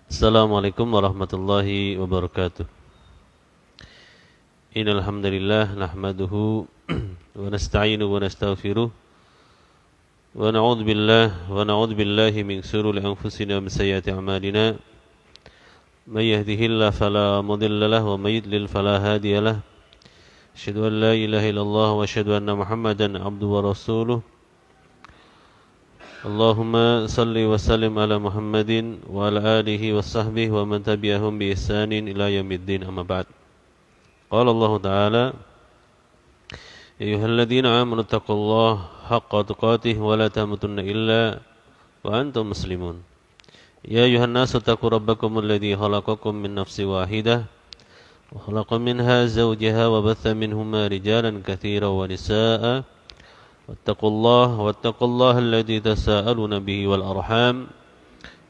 Assalamualaikum warahmatullahi wabarakatuh. Innal hamdalillah nahmaduhu wa nasta'inuhu wa nastaghfiruh wa na'udzu billahi min shururi anfusina wa min sayyiati a'malina. May yahdihillahu fala mudilla lahu wa may yudlil fala hadiya lahu. Asyhadu an la ilaha illallah wa asyhadu anna Muhammadan abduhu wa rasuluh. Allahumma salli wa sallim ala Muhammadin wa ala alihi wa sahbihi wa man tabi'ahum bi ihsanin ila yaumiddin, amma ba'd. Qala Allah Ta'ala: Ya ayyuhalladzina amanu taqullaha haqqa tuqatih wa la tamutunna illa wa antum muslimun. Ya ayyuhan nasu taqu rabbakum alladzi khalaqakum min nafsin wahidah wa khalaqa minha zawjaha wa batha minhuma rijalan katsiran wa nisaa'a. واتقوا الله الذي تساءلون به والأرحام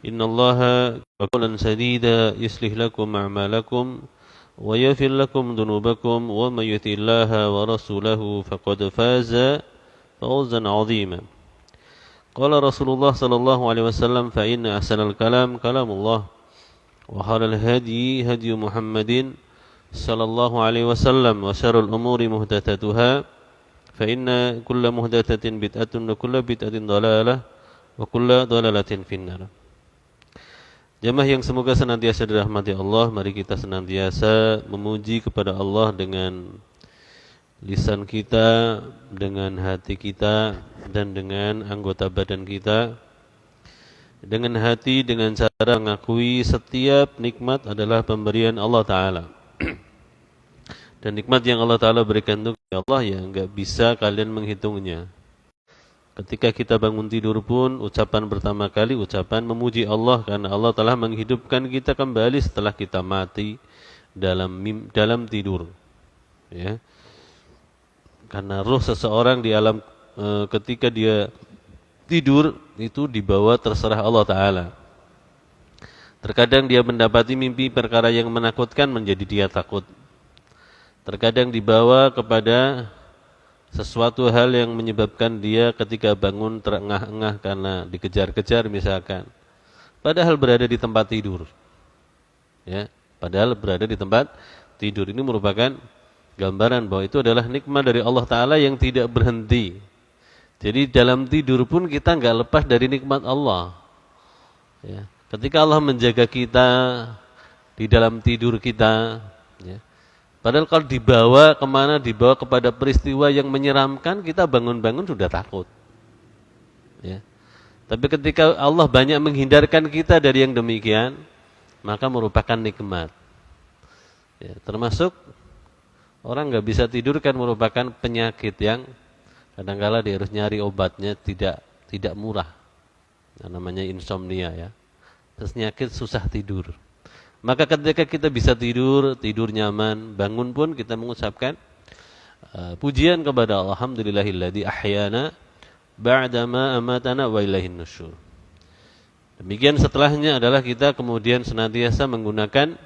إن الله قولا سديدا يصلح لكم أعمالكم ويغفر لكم ذنوبكم ومن يطع الله ورسوله فقد فاز فوزا عظيما. قال رسول الله صلى الله عليه وسلم: فإن أحسن الكلام كلام الله وخير الهدي هدي محمد صلى الله عليه وسلم وشر الأمور محدثاتها فإن كل محدثة بدعة وكل بدعة ضلالة وكل ضلالة في النار. Jamaah yang semoga senantiasa dirahmati Allah, mari kita senantiasa memuji kepada Allah dengan lisan kita, dengan hati kita, dan dengan anggota badan kita. Dengan hati, dengan cara mengakui setiap nikmat adalah pemberian Allah Ta'ala. Dan nikmat yang Allah Ta'ala berikan itu Allah ya enggak bisa kalian menghitungnya. Ketika kita bangun tidur pun ucapan pertama kali ucapan memuji Allah, karena Allah telah menghidupkan kita kembali setelah kita mati dalam tidur. Ya. Karena ruh seseorang di alam ketika dia tidur itu dibawa terserah Allah Ta'ala. Terkadang dia mendapati mimpi perkara yang menakutkan menjadi dia takut. Terkadang dibawa kepada sesuatu hal yang menyebabkan dia ketika bangun terengah-engah karena dikejar-kejar misalkan. Padahal berada di tempat tidur. Ya, padahal berada di tempat tidur. Ini merupakan gambaran bahwa itu adalah nikmat dari Allah Ta'ala yang tidak berhenti. Jadi dalam tidur pun kita enggak lepas dari nikmat Allah. Ya, ketika Allah menjaga kita di dalam tidur kita, ya. Padahal kalau dibawa kemana, dibawa kepada peristiwa yang menyeramkan, kita bangun-bangun sudah takut. Ya. Tapi ketika Allah banyak menghindarkan kita dari yang demikian, maka merupakan nikmat. Ya, termasuk orang nggak bisa tidur kan merupakan penyakit yang kadang-kala dia harus nyari obatnya tidak murah. Nah, namanya insomnia ya. Terus penyakit susah tidur. Maka ketika kita bisa tidur nyaman, bangun pun kita mengucapkan pujian kepada Allah. Alhamdulillahilladzi ahyana ba'dama amatana wa ilaihin nusyur. Demikian setelahnya adalah kita kemudian senantiasa menggunakan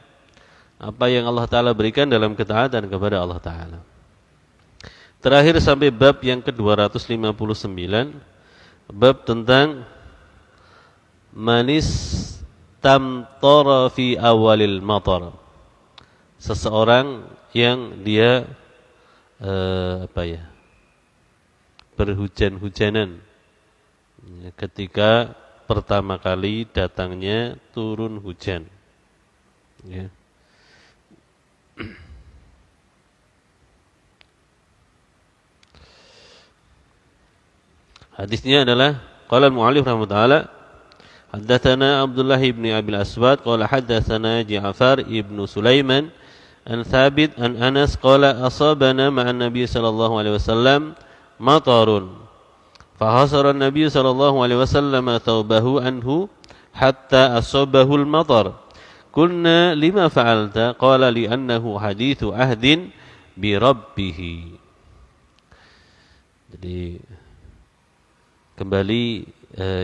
apa yang Allah Ta'ala berikan dalam ketaatan kepada Allah Ta'ala. Terakhir sampai bab yang ke-259, bab tentang manis tamtara fi awalil matar. Seseorang yang dia berhujan-hujanan ketika pertama kali datangnya turun hujan. Ya. Hadisnya adalah qala al-mu'allif rahimahullah حدثنا عبد الله بن أبي الأسود قال حدثنا جعفر بن سليمان عن ثابت عن أنس قال أصابنا مع النبي صلى الله عليه وسلم مطر فحصر النبي صلى الله عليه وسلم ثوبه عنه حتى أصابه المطر قلنا لما فعلت قال لأنه حديث عهد بربه. Jadi kembali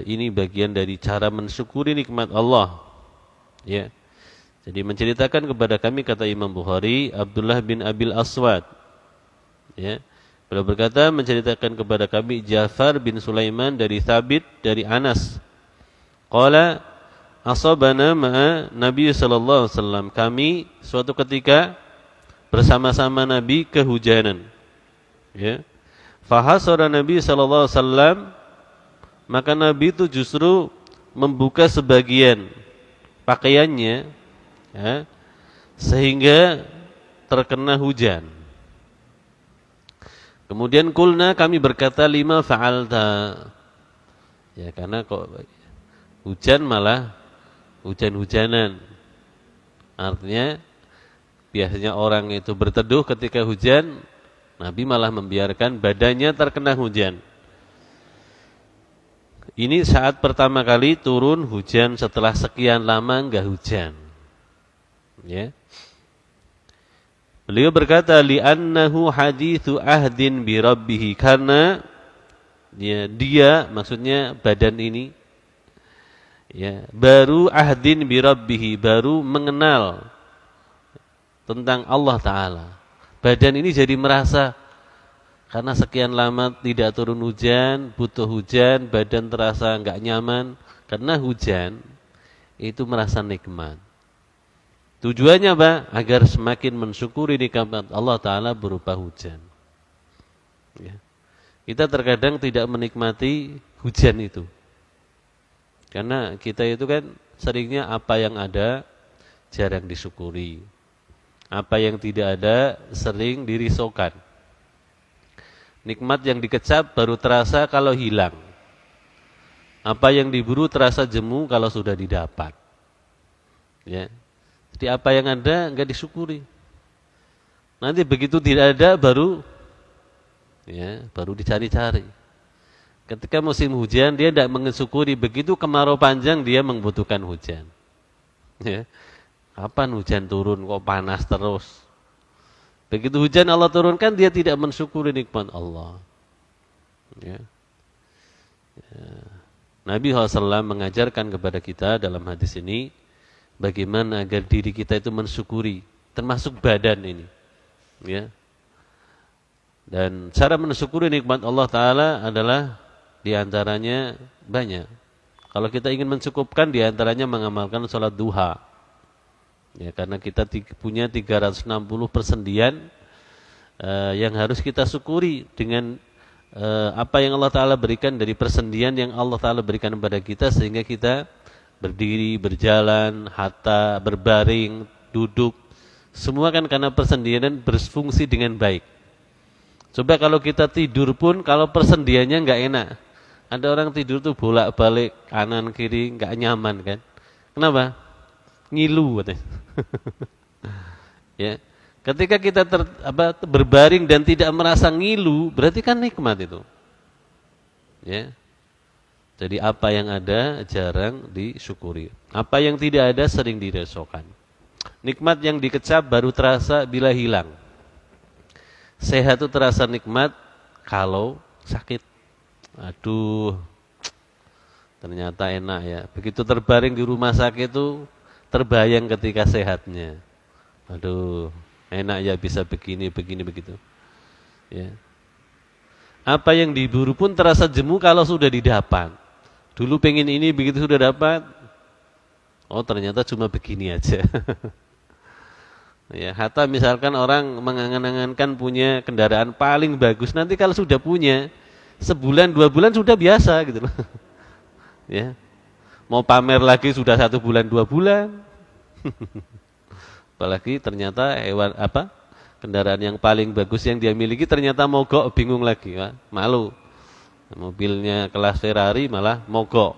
ini bagian dari cara mensyukuri nikmat Allah. Ya. Jadi menceritakan kepada kami, kata Imam Bukhari, Abdullah bin Abil Aswad. Ya. Beliau berkata menceritakan kepada kami Ja'far bin Sulaiman dari Thabit dari Anas. Qala asabana ma'a Nabi sallallahu alaihi wasallam. Kami suatu ketika bersama-sama Nabi kehujanan. Ya. Fahasara Nabi sallallahu alaihi wasallam, maka Nabi itu justru membuka sebagian pakaiannya, ya, sehingga terkena hujan. Kemudian kulna, kami berkata, lima fa'alta. Ya, karena kok hujan malah hujan-hujanan. Artinya biasanya orang itu berteduh ketika hujan, Nabi malah membiarkan badannya terkena hujan. Ini saat pertama kali turun hujan setelah sekian lama enggak hujan. Ya. Beliau berkata, li'annahu hadithu ahdin bi rabbih, karena dia maksudnya badan ini, ya, baru ahdin bi rabbih, baru mengenal tentang Allah Ta'ala. Badan ini jadi merasa, karena sekian lama tidak turun hujan, butuh hujan, badan terasa enggak nyaman. Karena hujan itu merasa nikmat. Tujuannya apa? Agar semakin mensyukuri nikmat Allah Ta'ala berupa hujan. Ya. Kita terkadang tidak menikmati hujan itu. Karena kita itu kan seringnya apa yang ada jarang disyukuri. Apa yang tidak ada sering dirisaukan. Nikmat yang dikecap baru terasa kalau hilang. Apa yang diburu terasa jemu kalau sudah didapat. Ya. Jadi apa yang ada enggak disyukuri. Nanti begitu tidak ada baru dicari-cari. Ketika musim hujan dia tidak mensyukuri, begitu kemarau panjang dia membutuhkan hujan. Ya. Kapan hujan turun kok panas terus? Begitu hujan Allah turunkan dia tidak mensyukuri nikmat Allah. Ya. Ya. Nabi SAW mengajarkan kepada kita dalam hadis ini bagaimana agar diri kita itu mensyukuri, termasuk badan ini. Ya. Dan cara mensyukuri nikmat Allah Ta'ala adalah diantaranya banyak. Kalau kita ingin mencukupkan, diantaranya mengamalkan sholat duha. Ya, karena kita punya 360 persendian yang harus kita syukuri dengan apa yang Allah Ta'ala berikan dari persendian yang Allah Ta'ala berikan kepada kita, sehingga kita berdiri, berjalan, hatta, berbaring, duduk, semua kan karena persendian berfungsi dengan baik. Coba kalau kita tidur pun, kalau persendiannya enggak enak, ada orang tidur tuh bolak-balik kanan kiri enggak nyaman kan? Kenapa? Ngilu katanya. Ya. Ketika kita berbaring dan tidak merasa ngilu, berarti kan nikmat itu. Ya. Jadi apa yang ada jarang disyukuri. Apa yang tidak ada sering diresaukan. Nikmat yang dikecap baru terasa bila hilang. Sehat itu terasa nikmat kalau sakit. Aduh, ternyata enak ya. Begitu terbaring di rumah sakit itu terbayang ketika sehatnya. Aduh, enak ya bisa begini begitu. Ya. Apa yang diburu pun terasa jemu kalau sudah didapat. Dulu pengen ini, begitu sudah dapat, oh ternyata cuma begini aja. Ya, hatta misalkan orang mengangan-angankan punya kendaraan paling bagus, nanti kalau sudah punya sebulan 2 bulan sudah biasa gitu loh. Ya. Mau pamer lagi sudah 1 bulan 2 bulan. Apalagi ternyata kendaraan yang paling bagus yang dia miliki ternyata mogok, bingung lagi, ya. Malu. Mobilnya kelas Ferrari malah mogok.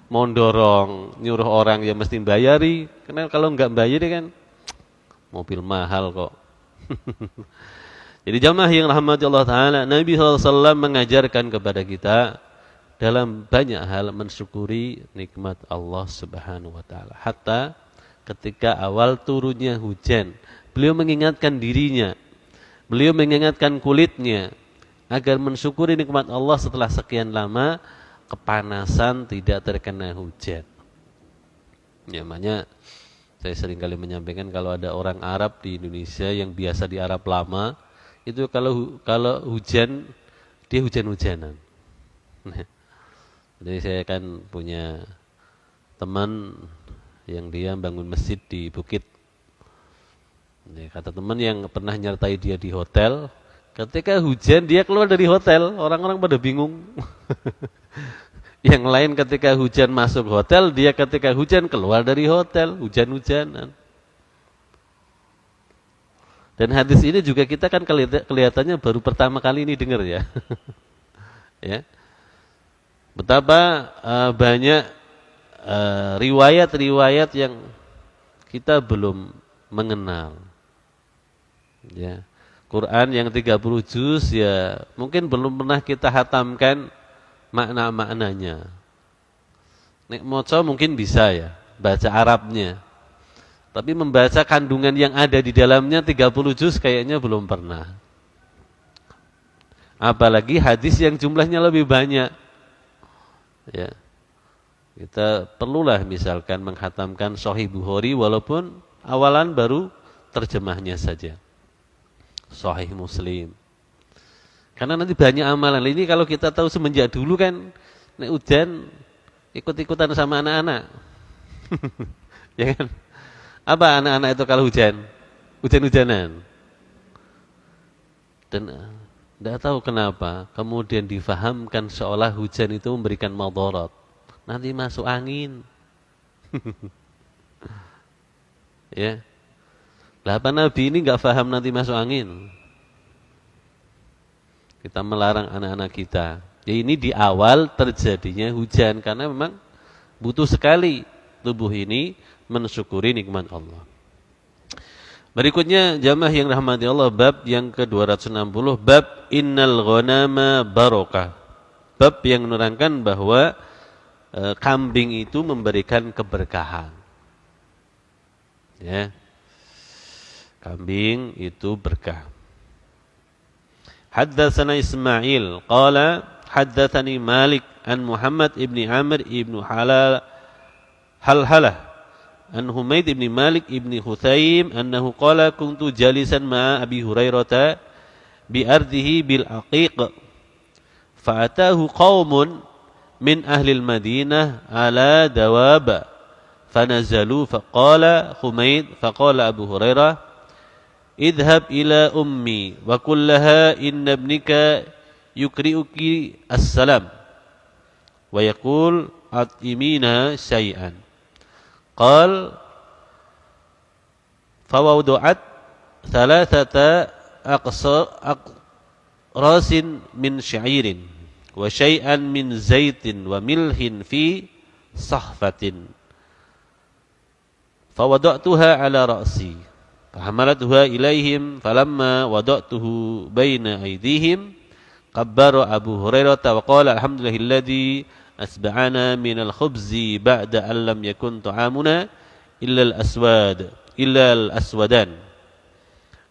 Mau dorong, nyuruh orang yang mesti bayari, karena kalau enggak bayar kan mobil mahal kok. Jadi jamaah yang rahmati Allah Ta'ala, Nabi SAW mengajarkan kepada kita dalam banyak hal mensyukuri nikmat Allah Subhanahu Wa Ta'ala. Hatta ketika awal turunnya hujan, beliau mengingatkan dirinya, beliau mengingatkan kulitnya, agar mensyukuri nikmat Allah setelah sekian lama kepanasan tidak terkena hujan. Ya, makanya saya sering kali menyampaikan kalau ada orang Arab di Indonesia yang biasa di Arab lama, itu kalau hujan dia hujan-hujanan. Jadi saya kan punya teman yang dia bangun masjid di bukit. Ya, kata teman yang pernah nyertai dia di hotel, ketika hujan dia keluar dari hotel, orang-orang pada bingung. Yang lain ketika hujan masuk hotel, dia ketika hujan keluar dari hotel, hujan-hujanan. Dan hadis ini juga kita kan kelihatannya baru pertama kali ini dengar ya. Ya. Betapa banyak riwayat-riwayat yang kita belum mengenal. Ya. Quran yang 30 juz ya mungkin belum pernah kita hatamkan makna-maknanya. Nek moco mungkin bisa ya, baca Arabnya. Tapi membaca kandungan yang ada di dalamnya 30 juz kayaknya belum pernah. Apalagi hadis yang jumlahnya lebih banyak. Ya. Kita perlulah misalkan menghatamkan Sahih Bukhari walaupun awalan baru terjemahnya saja. Sahih Muslim. Karena nanti banyak amalan. Ini kalau kita tahu semenjak dulu kan nek udan ikut-ikutan sama anak-anak. Ya kan? Apa anak-anak itu kalau hujan? Hujan-hujanan. Dan tidak tahu kenapa kemudian difahamkan seolah hujan itu memberikan madarat. Nanti masuk angin. Ya. Lah apa Nabi ini enggak paham nanti masuk angin? Kita melarang anak-anak kita. Ya ini di awal terjadinya hujan karena memang butuh sekali tubuh ini mensyukuri nikmat Allah. Berikutnya jamaah yang rahmati Allah, bab yang ke-260, bab innal ghanama barokah. Bab yang menerangkan bahwa kambing itu memberikan keberkahan. Ya. Kambing itu berkah. Haddatsana Ismail qala haddatsani Malik an Muhammad ibni Amr ibnu Halhalah an Humaid ibn Malik ibn Huthaim annahu qala kuntu jalisan ma'a Abi Hurairah bi ardihi bil aqiq fa'atahu qaumun min ahli al-Madinah ala dawab fanazalu faqala Humaid faqala Abu Hurairah idhhab ila ummi wa qul laha inna ibnika yukri'uki as-salam wa yaqul at'imina syai'an. Qal fawawdu'at thalathata aqrasin min sya'irin wa syai'an min zaitin wa milhin fi sahfatin fawada'tuha ala ra'si fahamalatuha ilaihim falamma wada'tuhu baina aydihim qabbara Abu Hurairah wa qala alhamdulillahilladzi asba'ana minal khubzi ba'da an lam yakun ta'amuna illa al-aswadan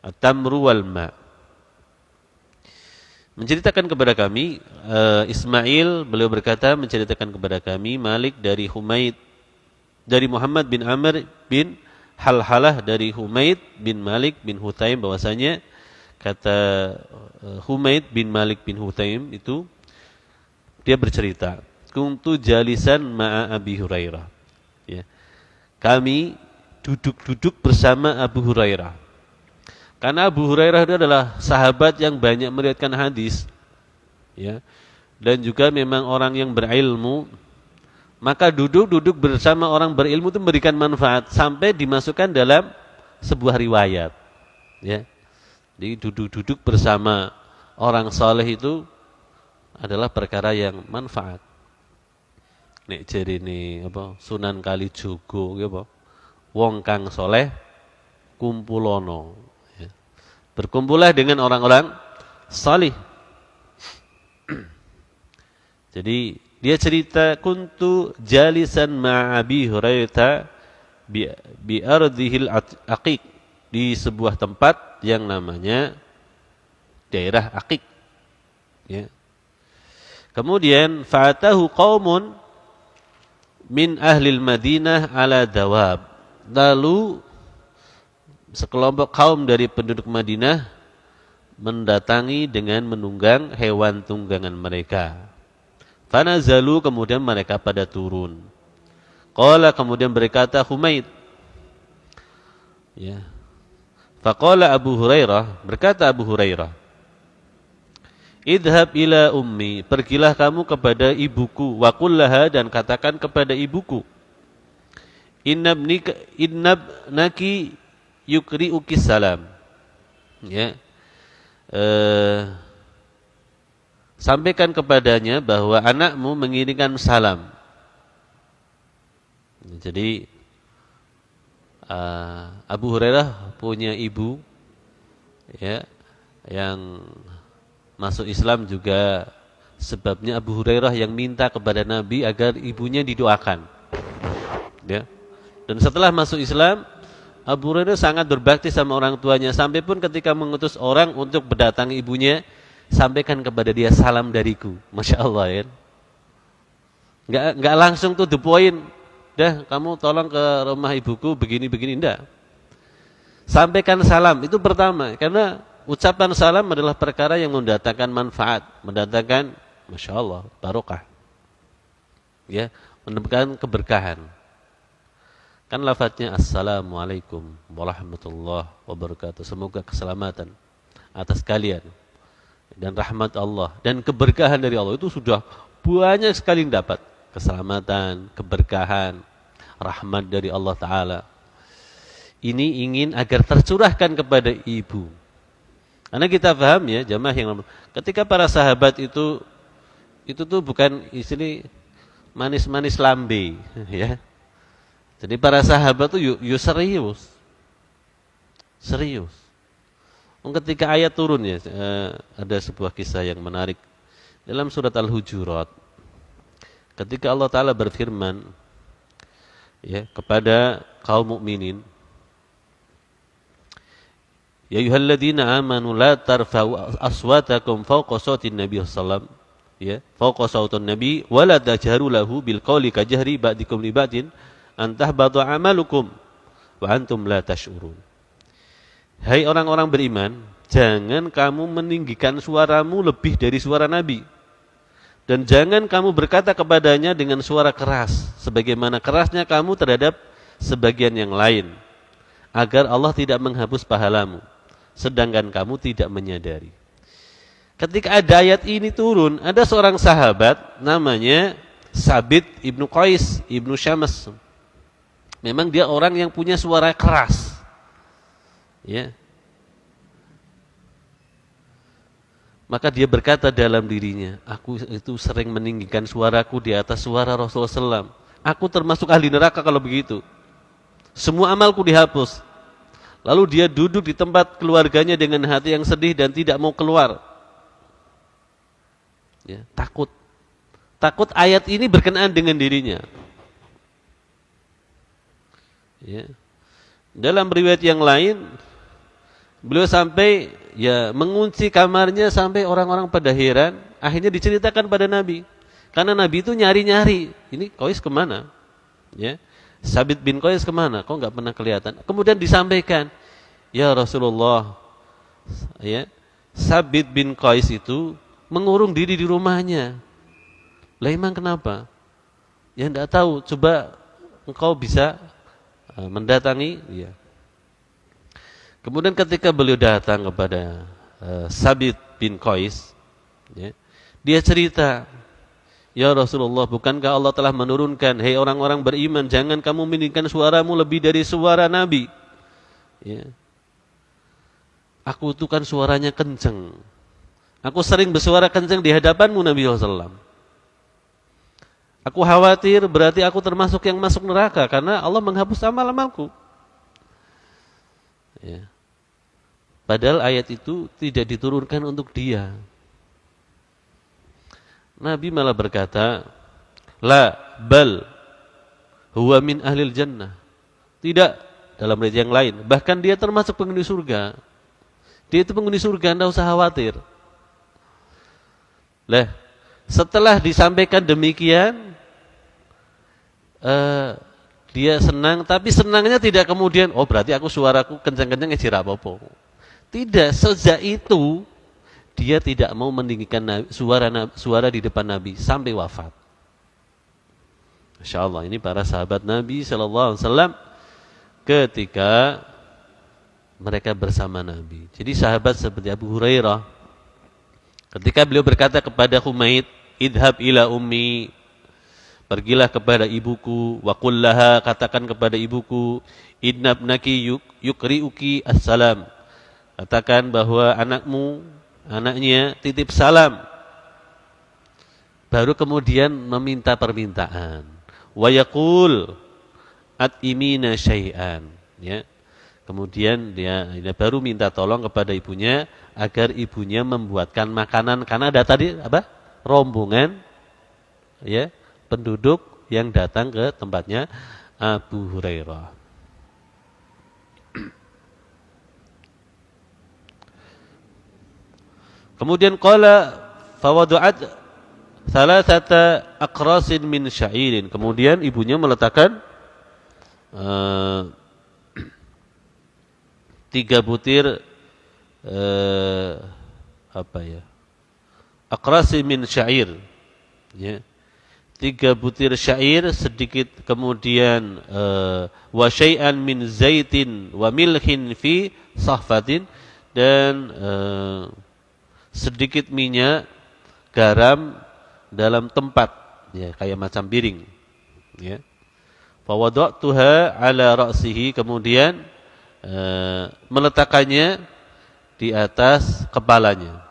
at-tamru wal ma'. Menceritakan kepada kami Ismail, beliau berkata menceritakan kepada kami Malik dari Humaid dari Muhammad bin Amr bin Halhalah dari Humaid bin Malik bin Huthaim bahwasanya kata Humaid bin Malik bin Huthaim itu dia bercerita kuntu jalisan ma'a Abi Hurairah. Ya. Kami duduk-duduk bersama Abu Hurairah. Karena Abu Hurairah itu adalah sahabat yang banyak meriwayatkan hadis. Ya. Dan juga memang orang yang berilmu. Maka duduk-duduk bersama orang berilmu itu memberikan manfaat sampai dimasukkan dalam sebuah riwayat. Ya. Jadi duduk-duduk bersama orang saleh itu adalah perkara yang manfaat. Nek jarine apa Sunan Kalijogo ya apa wong kang soleh kumpulono ya. Berkumpullah dengan orang-orang salih. Jadi dia cerita kuntu jalisan ma'abi Hurairah bi ardhil aqiq di sebuah tempat yang namanya daerah Aqiq ya. Kemudian fa'atahu qaumun min ahlil Madinah ala dawab. Lalu sekelompok kaum dari penduduk Madinah mendatangi dengan menunggang hewan tunggangan mereka. Fanazalu kemudian mereka pada turun. Qala, kemudian berkata Humaid, ya. Faqala Abu Hurairah, berkata Abu Hurairah, idhab ila ummi, pergilah kamu kepada ibuku, wa qul laha, dan katakan kepada ibuku, innabnaki yukri'uki salam. Ya. Sampaikan kepadanya bahwa anakmu mengirimkan salam. Jadi Abu Hurairah punya ibu, ya, yang masuk Islam juga sebabnya Abu Hurairah yang minta kepada Nabi agar ibunya didoakan. Ya. Dan setelah masuk Islam, Abu Hurairah sangat berbakti sama orang tuanya, sampai pun ketika mengutus orang untuk berdatangi ibunya, sampaikan kepada dia, salam dariku. Masya Allah, ya. Enggak langsung tuh the point. Dah, kamu tolong ke rumah ibuku begini-begini, enggak. Sampaikan salam, itu pertama. Karena ucapan salam adalah perkara yang mendatangkan manfaat, mendatangkan, Masya Allah, barokah. Ya, mendatangkan keberkahan. Kan lafadznya Assalamualaikum warahmatullahi wabarakatuh. Semoga keselamatan atas kalian dan rahmat Allah dan keberkahan dari Allah, itu sudah banyak sekali yang dapat. Keselamatan, keberkahan, rahmat dari Allah Ta'ala. Ini ingin agar tercurahkan kepada ibu. Karena kita paham, ya jamaah yang ketika para sahabat itu tuh bukan istilah manis-manis lambe, ya. Jadi para sahabat tuh yuk serius. Serius. Ketika ayat turun, ya, ada sebuah kisah yang menarik dalam surat Al-Hujurat. Ketika Allah Ta'ala berfirman, ya, kepada kaum mukminin, ya ayyuhalladzina amanu la tarfa'u aswatakum fawqa sautin nabiy sallallahu alaihi wasallam, ya, fawqa sautin nabi wa la tajharu lahu bil qawli kajhari ba'dikum li ba'din an tahbata amalukum wa antum la tash'urun. Hai orang-orang beriman, jangan kamu meninggikan suaramu lebih dari suara Nabi. Dan jangan kamu berkata kepadanya dengan suara keras, sebagaimana kerasnya kamu terhadap sebagian yang lain, agar Allah tidak menghapus pahalamu, sedangkan kamu tidak menyadari. Ketika ada ayat ini turun, ada seorang sahabat namanya Sabit ibnu Qais ibnu Syams. Memang dia orang yang punya suara keras, ya. Maka dia berkata dalam dirinya, aku itu sering meninggikan suaraku di atas suara Rasulullah SAW. Aku termasuk ahli neraka kalau begitu. Semua amalku dihapus. Lalu dia duduk di tempat keluarganya dengan hati yang sedih dan tidak mau keluar. Ya, takut. Takut ayat ini berkenaan dengan dirinya. Ya. Dalam riwayat yang lain, beliau sampai, ya, mengunci kamarnya sampai orang-orang pada heran. Akhirnya diceritakan pada Nabi. Karena Nabi itu nyari-nyari, ini Qais kemana? Ya, Sabit bin Qais kemana? Kok nggak pernah kelihatan? Kemudian disampaikan, ya Rasulullah, ya, Sabit bin Qais itu mengurung diri di rumahnya. Lah emang kenapa? Ya enggak tahu. Coba engkau bisa mendatangi dia. Kemudian ketika beliau datang kepada Sabit bin Qais, ya, dia cerita, ya Rasulullah, bukankah Allah telah menurunkan, hei orang-orang beriman, jangan kamu meninggikan suaramu lebih dari suara Nabi. Ya. Aku itu kan suaranya kenceng. Aku sering bersuara kenceng di hadapanmu Nabi SAW. Aku khawatir berarti aku termasuk yang masuk neraka karena Allah menghapus amal-amalku. Ya. Padahal ayat itu tidak diturunkan untuk dia. Nabi malah berkata, la bal huwa min ahlil jannah. Tidak, dalam ayat yang lain, bahkan dia termasuk penghuni surga. Dia itu penghuni surga, anda usah khawatir. Lah, setelah disampaikan demikian, dia senang, tapi senangnya tidak kemudian, oh berarti aku suaraku kencang-kencang ngejir apa-apa. Tidak, sejak itu dia tidak mau meninggikan suara di depan Nabi sampai wafat. Masya Allah, ini para sahabat Nabi SAW ketika mereka bersama Nabi. Jadi sahabat seperti Abu Hurairah, ketika beliau berkata kepada Humaid, idhab ila ummi, pergilah kepada ibuku, wa qul laha, katakan kepada ibuku, inna ibnaki yukri'uki assalam, katakan bahwa anaknya titip salam. Baru kemudian meminta permintaan. Wa yaqul at'imina syai'an, ya. Kemudian dia baru minta tolong kepada ibunya agar ibunya membuatkan makanan, karena ada tadi apa? Rombongan, ya, penduduk yang datang ke tempatnya Abu Hurairah. Kemudian qala fawadu'at salasata aqrasin min sya'irin. Kemudian ibunya meletakkan 3 butir aqrasin min sya'ir, ya. 3 butir syair, sedikit kemudian wa syai'an min zaitin wa milhin fi sahfatin, dan sedikit minyak, garam dalam tempat, ya, kayak macam piring, ya. Fa wada'tuha ala ra'sihi, kemudian meletakkannya di atas kepalanya.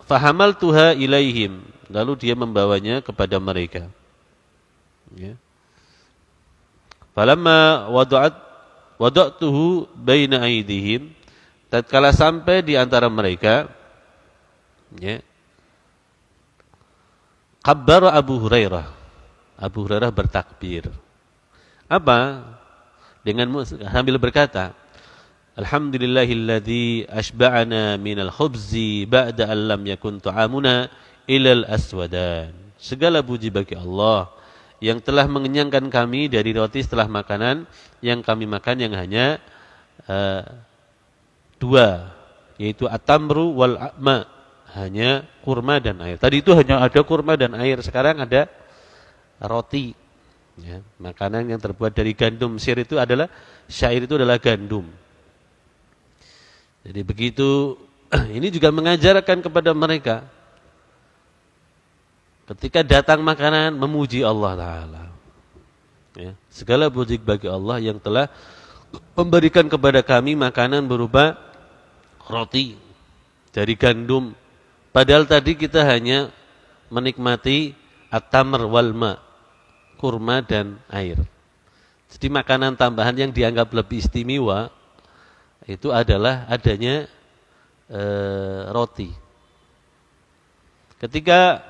Fahamaltuha ilaihim, lalu dia membawanya kepada mereka, ya. Falamma wada'tuhu baina aydihim, tatkala sampai di antara mereka, ya, kabbara Abu Hurairah. Abu Hurairah bertakbir. Apa? Dengan sambil berkata, alhamdulillahilladzi ashba'ana minal khubzi ba'da an lam yakun ta'amuna ilal aswadan. Segala puji bagi Allah yang telah mengenyangkan kami dari roti setelah makanan yang kami makan yang hanya 2, yaitu at-tamru wal a'ma, hanya kurma dan air. Tadi itu hanya ada kurma dan air, sekarang ada roti, ya. Makanan yang terbuat dari gandum. Syair itu adalah gandum. Jadi begitu, ini juga mengajarkan kepada mereka ketika datang makanan memuji Allah Ta'ala, ya. Segala puji bagi Allah yang telah memberikan kepada kami makanan berupa roti dari gandum. Padahal tadi kita hanya menikmati at-tamr wal ma, kurma dan air. Jadi makanan tambahan yang dianggap lebih istimewa itu adalah adanya roti. Ketika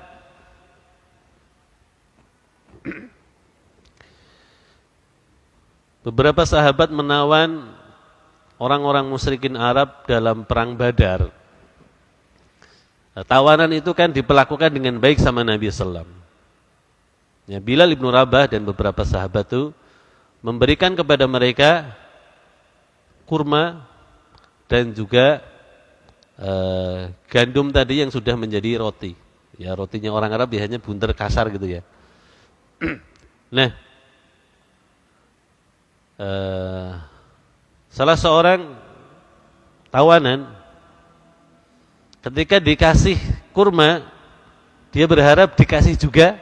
beberapa sahabat menawan orang-orang musyrikin Arab dalam perang Badar, tawanan itu kan diperlakukan dengan baik sama Nabi sallallahu alaihi wasallam. Ya, Bilal ibn Rabah dan beberapa sahabat itu memberikan kepada mereka kurma dan juga gandum tadi yang sudah menjadi roti. Ya, rotinya orang Arab biasanya bunter kasar gitu, ya. Nah, salah seorang tawanan ketika dikasih kurma, dia berharap dikasih juga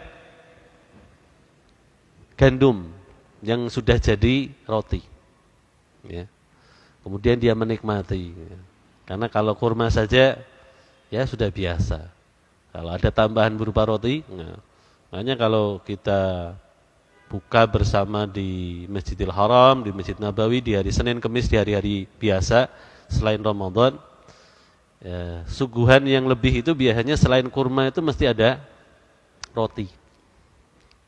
gandum yang sudah jadi roti, ya. Kemudian dia menikmati, ya. Karena kalau kurma saja ya sudah biasa. Kalau ada tambahan berupa roti, nah, makanya kalau kita buka bersama di Masjidil Haram, di Masjid Nabawi di hari Senin, Kamis, di hari-hari biasa selain Ramadan, ya, suguhan yang lebih itu biasanya selain kurma itu mesti ada roti,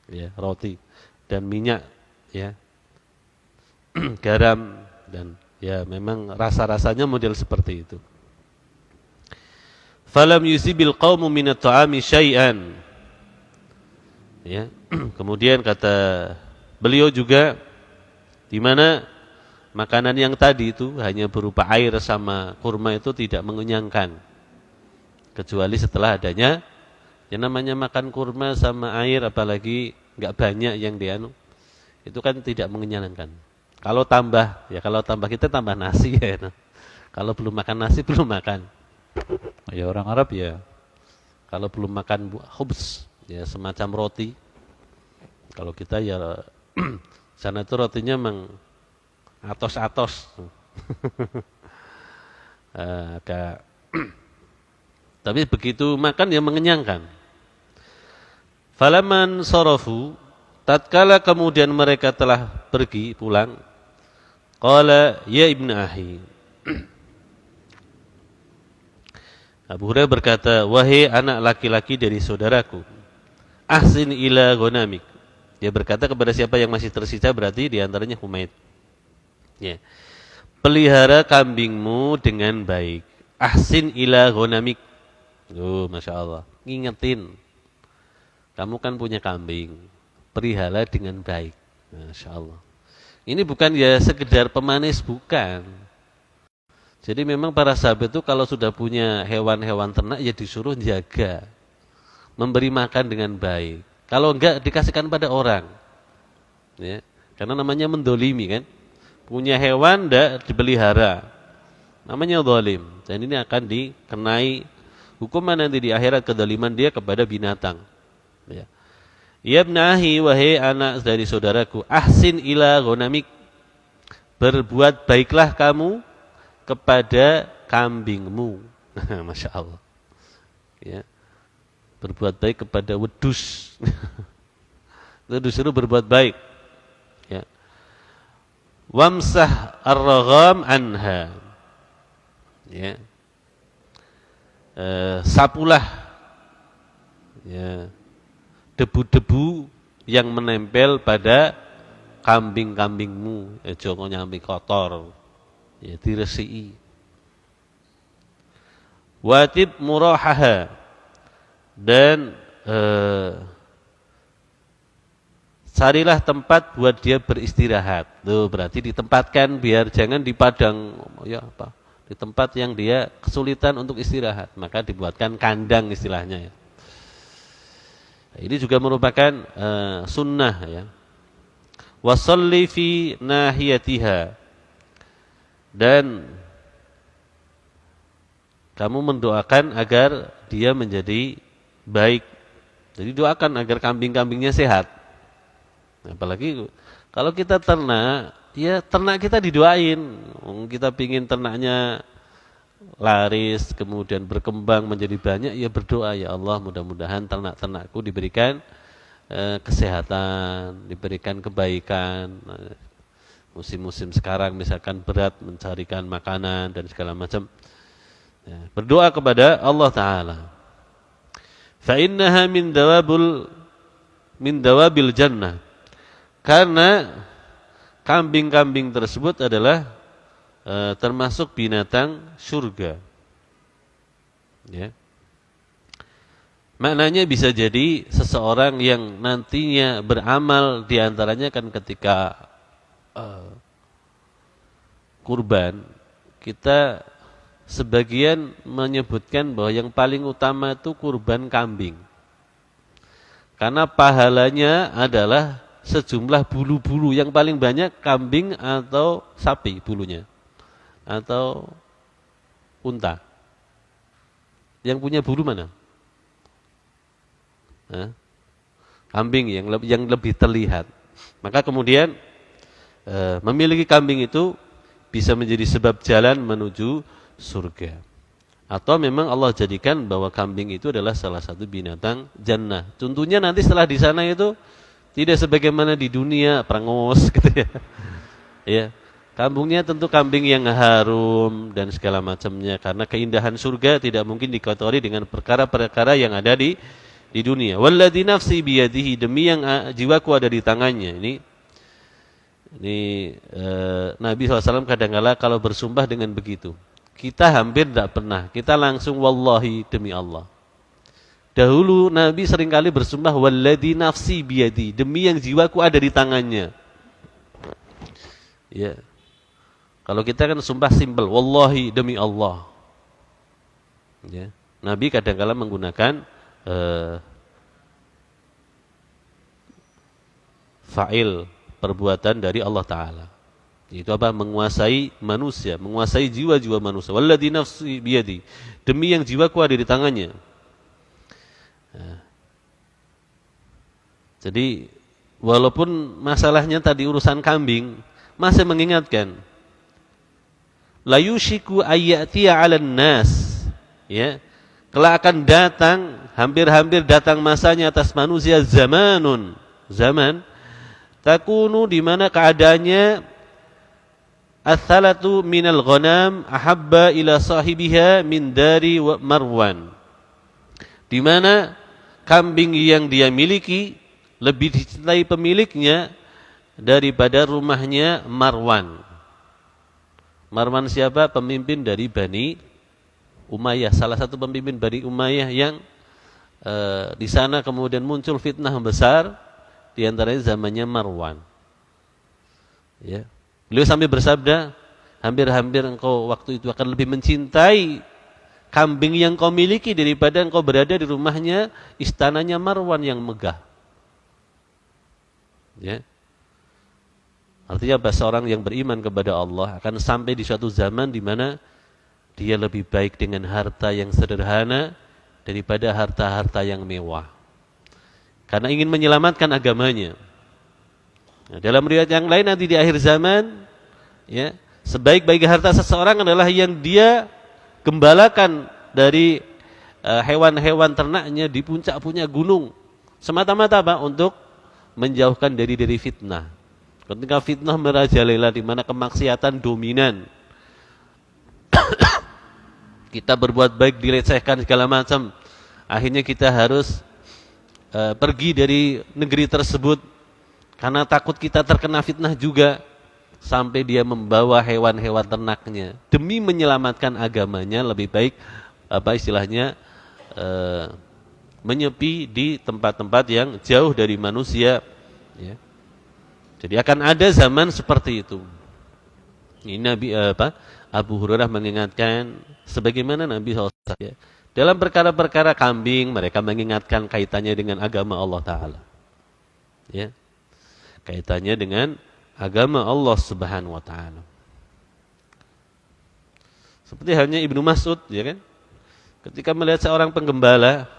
ya, roti dan minyak, ya, garam, dan ya memang rasa-rasanya model seperti itu. Falam yusibil qaumu minat ta'ami syai'an, ya. Kemudian kata beliau juga, di mana makanan yang tadi itu hanya berupa air sama kurma itu tidak mengenyangkan, kecuali setelah adanya Yang namanya makan kurma sama air apalagi nggak banyak yang dianu, itu kan tidak mengenyangkan. Kalau tambah kita tambah nasi ya. Kalau belum makan nasi belum makan. Ya orang Arab ya. Kalau belum makan khubz ya semacam roti. Kalau kita ya sana itu rotinya memang atos-atos. Agak tapi begitu makan ya mengenyangkan. Falaman sarafu, tatkala kemudian mereka telah pergi pulang, qala ya ibnu ahi. Abu Hurairah berkata, wahai anak laki-laki dari saudaraku, ahsin ila ghanamik. Dia berkata kepada siapa yang masih tersisa, berarti diantaranya Humaid. Ya. Pelihara kambingmu dengan baik. Ahsin ila ghanamik. Oh, Masya Allah. Ngingetin. Kamu kan punya kambing. Pelihara dengan baik. Masya Allah. Ini bukan ya sekedar pemanis, bukan. Jadi memang para sahabat itu kalau sudah punya hewan-hewan ternak ya disuruh jaga. Memberi makan dengan baik. Kalau enggak dikasihkan pada orang. Ya. Karena namanya mendolimi kan. Punya hewan enggak dipelihara. Namanya zalim. Dan ini akan dikenai hukuman nanti di akhirat kedoliman dia kepada binatang. Ya. Ya ibnahi wahai anak dari saudaraku, ahsin ila ghanamik. Berbuat baiklah kamu kepada kambingmu. Masya Allah. Ya. Berbuat baik kepada wedus. Wedus itu berbuat baik. Ya. Wamsah ar-ragham anha. Ya. Sapulah ya, debu-debu yang menempel pada kambing-kambingmu. Jangan nyambi kotor. Ya, diresiki. Watib murahaha. Dan carilah tempat buat dia beristirahat. Tuh, berarti ditempatkan biar jangan di padang ya apa? Di tempat yang dia kesulitan untuk istirahat, maka dibuatkan kandang istilahnya ya. Ini juga merupakan sunnah ya. Wasalli fi nahiyatiha. Dan kamu mendoakan agar dia menjadi baik. Jadi doakan agar kambing-kambingnya sehat. Apalagi kalau kita ternak, ya ternak kita didoain. Kita pingin ternaknya laris, kemudian berkembang menjadi banyak, ya berdoa, ya Allah mudah-mudahan ternak-ternakku diberikan kesehatan, diberikan kebaikan. Musim-musim sekarang misalkan berat mencarikan makanan dan segala macam. Ya, berdoa kepada Allah Ta'ala. Fa innaha min dawabil jannah. Karena kambing-kambing tersebut adalah termasuk binatang surga. Ya. Maknanya bisa jadi seseorang yang nantinya beramal, diantaranya kan ketika kurban, kita sebagian menyebutkan bahwa yang paling utama itu kurban kambing. Karena pahalanya adalah sejumlah bulu-bulu, yang paling banyak kambing atau sapi bulunya, atau unta. Yang punya bulu mana? Kambing yang lebih terlihat. Maka kemudian memiliki kambing itu bisa menjadi sebab jalan menuju surga. Atau memang Allah jadikan bahwa kambing itu adalah salah satu binatang jannah. Contohnya nanti setelah di sana itu tidak sebagaimana di dunia perangus gitu ya. Ya. Kambingnya tentu kambing yang harum dan segala macamnya, karena keindahan surga tidak mungkin dikotori dengan perkara-perkara yang ada di dunia. Walladzi nafsi biyadihi, demi yang jiwaku ada di tangannya. Ini Nabi SAW kadang-kala kalau bersumpah dengan begitu, kita hampir tidak pernah, kita langsung wallahi demi Allah. Dahulu Nabi seringkali bersumpah walladzi nafsi biyadi, demi yang jiwaku ada di tangannya. Ya. Kalau kita kan sumpah simpel, wallahi demi Allah. Ya. Nabi kadang-kala menggunakan fa'il perbuatan dari Allah Ta'ala. Itu apa? Menguasai manusia, menguasai jiwa-jiwa manusia. Walladzi nafsi biyadi, demi yang jiwaku ada di tangannya. Jadi walaupun masalahnya tadi urusan kambing, masih mengingatkan la yushiku ayyatiya 'alan nas, ya, kelak akan datang, hampir-hampir datang masanya atas manusia zaman takunu, di mana keadaannya athalatu minal ghanam ahabba ila sahibiha min dari Marwan, di mana kambing yang dia miliki lebih dicintai pemiliknya daripada rumahnya Marwan. Marwan siapa? Pemimpin dari Bani Umayyah, salah satu pemimpin Bani Umayyah yang di sana kemudian muncul fitnah besar, di antaranya zamannya Marwan. Ya. Beliau sampai bersabda, hampir-hampir engkau waktu itu akan lebih mencintai kambing yang kau miliki daripada engkau berada di rumahnya, istananya Marwan yang megah. Ya. Artinya apa? Seorang yang beriman kepada Allah akan sampai di suatu zaman di mana dia lebih baik dengan harta yang sederhana daripada harta-harta yang mewah, karena ingin menyelamatkan agamanya. Nah, dalam riwayat yang lain nanti di akhir zaman, ya, sebaik-baik harta seseorang adalah yang dia gembalakan dari hewan-hewan ternaknya di puncak-puncak gunung, semata-mata apa? Untuk menjauhkan dari fitnah. Ketika fitnah merajalela, di mana kemaksiatan dominan, kita berbuat baik dilecehkan segala macam, akhirnya kita harus pergi dari negeri tersebut karena takut kita terkena fitnah juga, sampai dia membawa hewan-hewan ternaknya demi menyelamatkan agamanya. Lebih baik apa istilahnya, menyepi di tempat-tempat yang jauh dari manusia, ya. Jadi akan ada zaman seperti itu. Ini Abu Hurairah mengingatkan, sebagaimana Nabi SAW, ya, dalam perkara-perkara kambing, mereka mengingatkan kaitannya dengan agama Allah Ta'ala, ya, kaitannya dengan agama Allah Subhanahu Wa Ta'ala. Seperti halnya Ibnu Mas'ud, ya kan, ketika melihat seorang penggembala,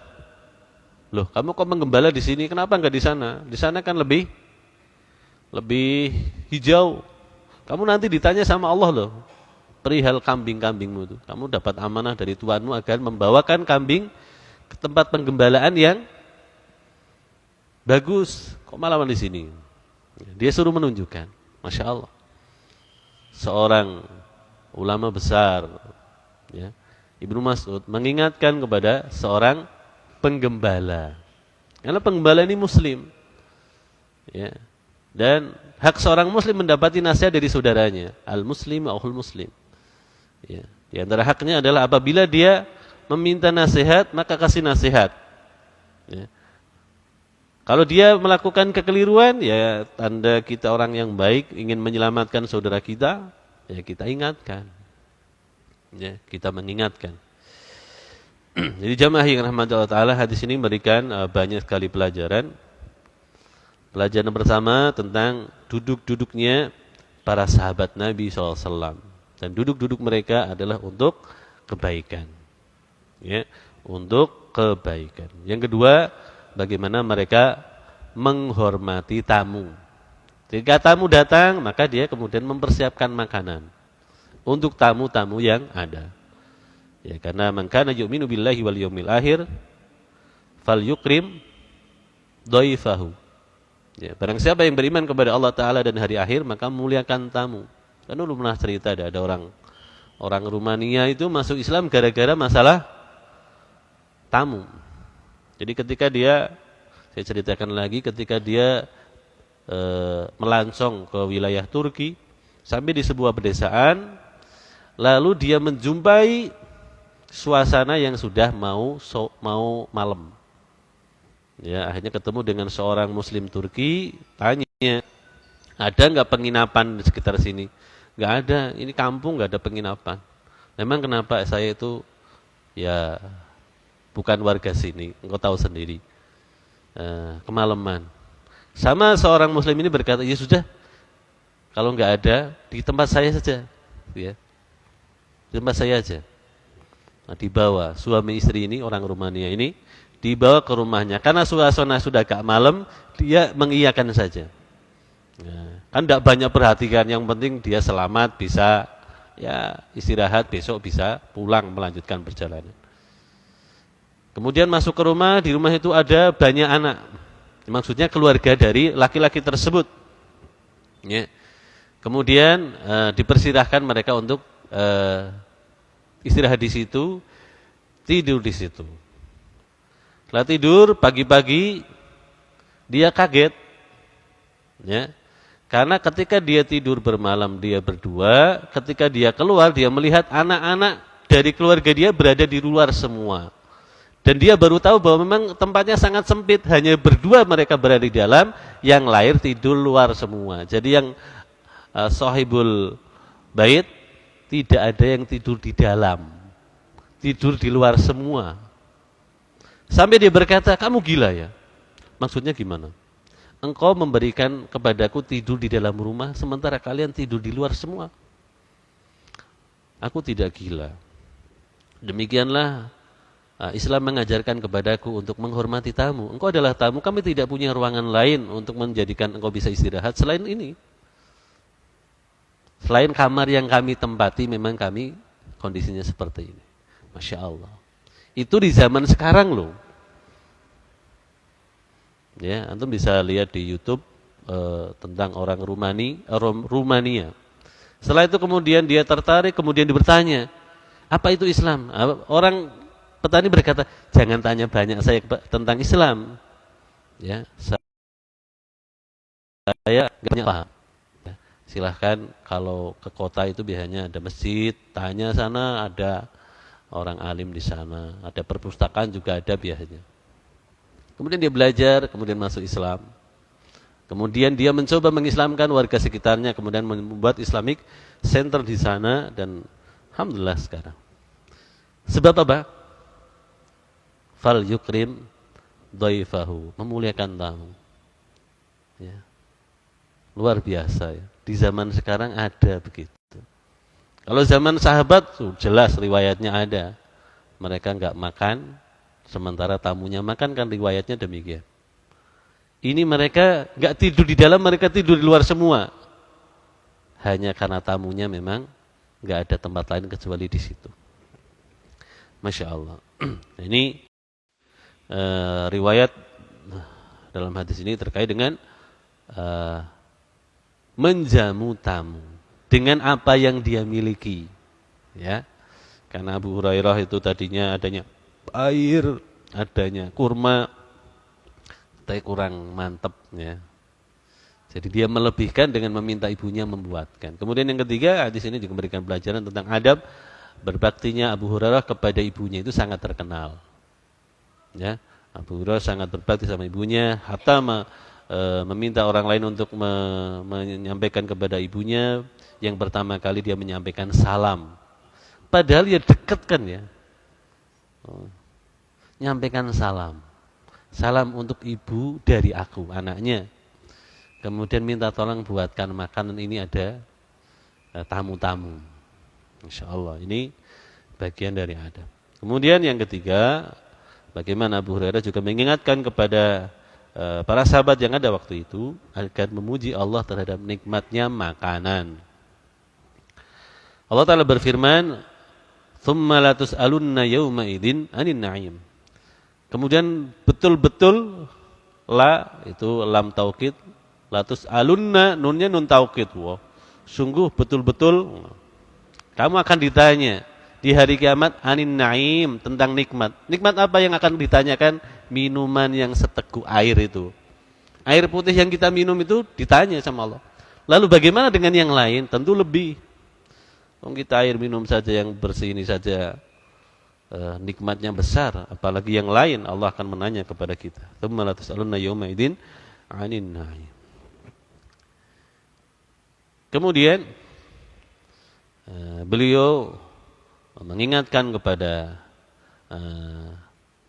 loh, kamu kok menggembala di sini, kenapa enggak di sana? Di sana kan lebih hijau. Kamu nanti ditanya sama Allah loh, perihal kambing-kambingmu itu. Kamu dapat amanah dari Tuhanmu agar membawakan kambing ke tempat penggembalaan yang bagus. Kok malah di sini? Dia suruh menunjukkan. Masya Allah. Seorang ulama besar, ya, Ibnu Mas'ud mengingatkan kepada seorang penggembala. Karena penggembala ini muslim, ya. Dan hak seorang muslim mendapati nasihat dari saudaranya, al-muslim akhul muslim. Ya. Di antara haknya adalah apabila dia meminta nasihat, maka kasih nasihat. Ya. Kalau dia melakukan kekeliruan, ya tanda kita orang yang baik, ingin menyelamatkan saudara kita, ya kita ingatkan. Ya, kita mengingatkan. Jadi jamaah yang rahmati Allah Ta'ala, hadis ini memberikan banyak sekali pelajaran. Pelajaran pertama tentang duduk-duduknya para sahabat Nabi SAW. Dan duduk-duduk mereka adalah untuk kebaikan, ya, untuk kebaikan. Yang kedua, bagaimana mereka menghormati tamu. Jika tamu datang, maka dia kemudian mempersiapkan makanan untuk tamu-tamu yang ada. Ya, karena man kana yu'minu billahi wal yaumil akhir falyukrim dhaifahu. Ya, barang siapa yang beriman kepada Allah Ta'ala dan hari akhir, maka muliakan tamu. Kan dulu pernah cerita ada orang Rumania itu masuk Islam gara-gara masalah tamu. Jadi ketika dia, saya ceritakan lagi, ketika dia melancong ke wilayah Turki, sampai di sebuah pedesaan, lalu dia menjumpai suasana yang sudah mau malam. Ya, akhirnya ketemu dengan seorang muslim Turki, tanya, ada enggak penginapan di sekitar sini? Enggak ada, ini kampung enggak ada penginapan. Memang kenapa? Saya itu ya bukan warga sini, engkau tahu sendiri. Kemalaman. Sama seorang muslim ini berkata, ya sudah, kalau nggak ada di tempat saya saja, ya, di tempat saya aja. Nah, dibawa suami istri ini, orang Rumania ini, dibawa ke rumahnya. Karena suasana sudah agak malam, dia mengiyakan saja. Nah, kan tidak banyak perhatikan, yang penting dia selamat, bisa ya istirahat, besok bisa pulang melanjutkan perjalanan. Kemudian masuk ke rumah, di rumah itu ada banyak anak. Maksudnya keluarga dari laki-laki tersebut. Ya. Kemudian dipersilahkan mereka untuk istirahat di situ, tidur di situ. Setelah tidur pagi-pagi dia kaget, ya, karena ketika dia tidur bermalam dia berdua, ketika dia keluar dia melihat anak-anak dari keluarga dia berada di luar semua. Dan dia baru tahu bahwa memang tempatnya sangat sempit, hanya berdua mereka berada di dalam, yang lain tidur luar semua. Jadi yang sahibul bait tidak ada yang tidur di dalam, tidur di luar semua. Sampai dia berkata, kamu gila ya? Maksudnya gimana? Engkau memberikan kepadaku tidur di dalam rumah, sementara kalian tidur di luar semua. Aku tidak gila. Demikianlah Islam mengajarkan kepadaku untuk menghormati tamu. Engkau adalah tamu, kami tidak punya ruangan lain untuk menjadikan engkau bisa istirahat selain ini. Selain kamar yang kami tempati, memang kami kondisinya seperti ini. Masya Allah. Itu di zaman sekarang loh. Ya, antum bisa lihat di YouTube tentang orang Rumania. Setelah itu kemudian dia tertarik, kemudian dia bertanya, apa itu Islam? Orang petani berkata, jangan tanya banyak saya tentang Islam. Ya, saya enggak paham. Ya, silahkan kalau ke kota itu biasanya ada masjid, tanya sana ada orang alim di sana, ada perpustakaan juga ada biasanya. Kemudian dia belajar, kemudian masuk Islam. Kemudian dia mencoba mengislamkan warga sekitarnya, kemudian membuat Islamic Center di sana dan alhamdulillah sekarang. Sebab apa? Fal yukrim dhaifahu, memuliakan tamu. Ya. Luar biasa ya. Di zaman sekarang ada begitu. Kalau zaman sahabat jelas riwayatnya ada. Mereka enggak makan sementara tamunya makan, kan riwayatnya demikian. Ini mereka enggak tidur di dalam, mereka tidur di luar semua. Hanya karena tamunya memang enggak ada tempat lain kecuali di situ. Masya Allah. Ini riwayat dalam hadis ini terkait dengan menjamu tamu dengan apa yang dia miliki, ya. Karena Abu Hurairah itu tadinya adanya air, adanya kurma, tapi kurang mantap, ya. Jadi dia melebihkan dengan meminta ibunya membuatkan. Kemudian yang ketiga, hadis ini juga memberikan pelajaran tentang adab berbaktinya Abu Hurairah kepada ibunya, itu sangat terkenal. Ya, Abu Hurairah sangat berbakti sama ibunya, hatta meminta orang lain untuk menyampaikan kepada ibunya. Yang pertama kali dia menyampaikan salam, padahal dia dekat kan ya. Nyampaikan salam, salam untuk ibu dari aku, anaknya. Kemudian minta tolong buatkan makanan, ini ada tamu-tamu. Insya Allah ini bagian dari adab. Kemudian yang ketiga, bagaimana Abu Hurairah juga mengingatkan kepada para sahabat yang ada waktu itu agar memuji Allah terhadap nikmatnya makanan. Allah Ta'ala berfirman, "Tsumma la tus'alunna yawma idzin 'anil na'im." Kemudian betul-betul la itu lam taukid, la tus'alunna nunnya nun taukid. Wow. Sungguh betul-betul kamu akan ditanya di hari kiamat 'anil na'im, tentang nikmat. Nikmat apa yang akan ditanyakan? Minuman yang seteguk air itu. Air putih yang kita minum itu ditanya sama Allah. Lalu bagaimana dengan yang lain? Tentu lebih. Kita air minum saja yang bersih ini saja nikmatnya besar, apalagi yang lain Allah akan menanya kepada kita. Tsumma la tus'alunna yawma idzin 'anil na'im. Kemudian beliau mengingatkan kepada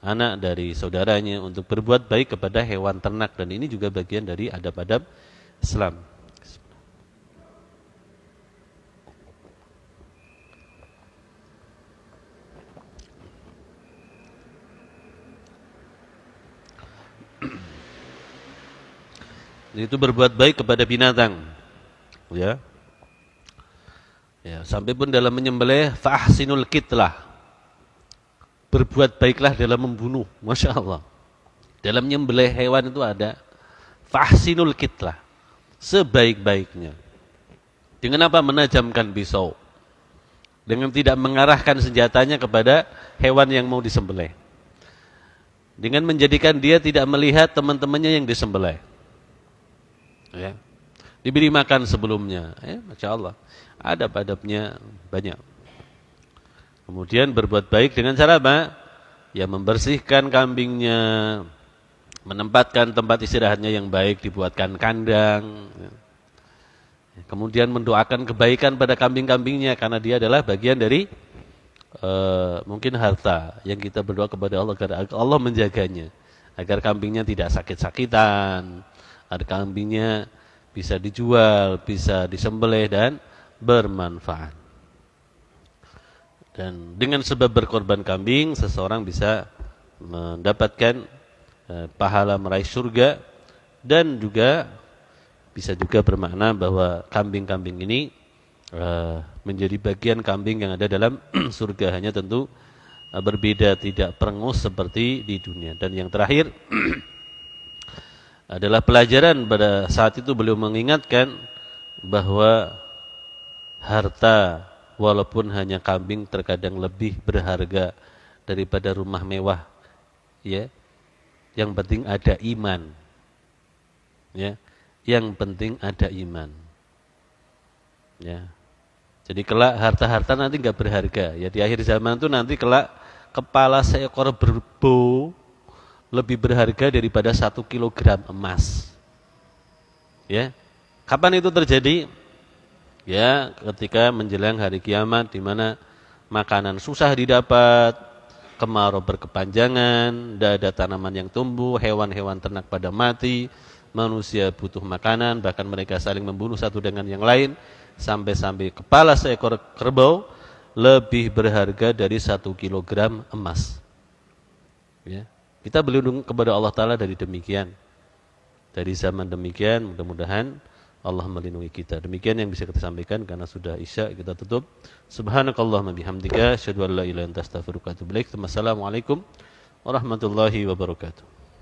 anak dari saudaranya untuk berbuat baik kepada hewan ternak, dan ini juga bagian dari adab-adab Islam. Itu berbuat baik kepada binatang, ya. Ya, sampai pun dalam menyembelih fahsinul kitlah, berbuat baiklah dalam membunuh. Masya Allah, dalam menyembelih hewan itu ada fahsinul kitlah, sebaik-baiknya. Dengan apa? Menajamkan pisau, dengan tidak mengarahkan senjatanya kepada hewan yang mau disembelih, dengan menjadikan dia tidak melihat teman-temannya yang disembelih, ya. Diberi makan sebelumnya, ya, Masya Allah, adab-adabnya banyak. Kemudian berbuat baik dengan cara apa? Ya, membersihkan kambingnya, menempatkan tempat istirahatnya yang baik, dibuatkan kandang, ya. Kemudian mendoakan kebaikan pada kambing-kambingnya, karena dia adalah bagian dari mungkin harta yang kita berdoa kepada Allah agar Allah menjaganya, agar kambingnya tidak sakit-sakitan, agar kambingnya bisa dijual, bisa disembelih dan bermanfaat. Dan dengan sebab berkorban kambing, seseorang bisa mendapatkan pahala meraih surga, dan juga bisa juga bermakna bahwa kambing-kambing ini menjadi bagian kambing yang ada dalam surga, hanya tentu berbeda, tidak perengus seperti di dunia. Dan yang terakhir adalah pelajaran pada saat itu beliau mengingatkan bahwa harta walaupun hanya kambing terkadang lebih berharga daripada rumah mewah, ya. Yang penting ada iman, ya. Yang penting ada iman, ya. Jadi kelak harta-harta nanti enggak berharga, ya. Di akhir zaman itu nanti kelak kepala seekor kerbau lebih berharga daripada 1 kilogram emas, ya. Kapan itu terjadi? Ya, ketika menjelang hari kiamat, di mana makanan susah didapat, kemarau berkepanjangan, tidak ada tanaman yang tumbuh, hewan-hewan ternak pada mati, manusia butuh makanan, bahkan mereka saling membunuh satu dengan yang lain, sampai-sampai kepala seekor kerbau lebih berharga dari 1 kilogram emas, ya. Kita berlindung kepada Allah Ta'ala dari demikian, dari zaman demikian. Mudah-mudahan Allah melindungi kita. Demikian yang bisa kita sampaikan, karena sudah isya kita tutup. Subhanakallahumma bihamdika, asyhadu an la ilaha illa anta, astaghfiruka wa atubu ilaik. Wassalamualaikum warahmatullahi wabarakatuh.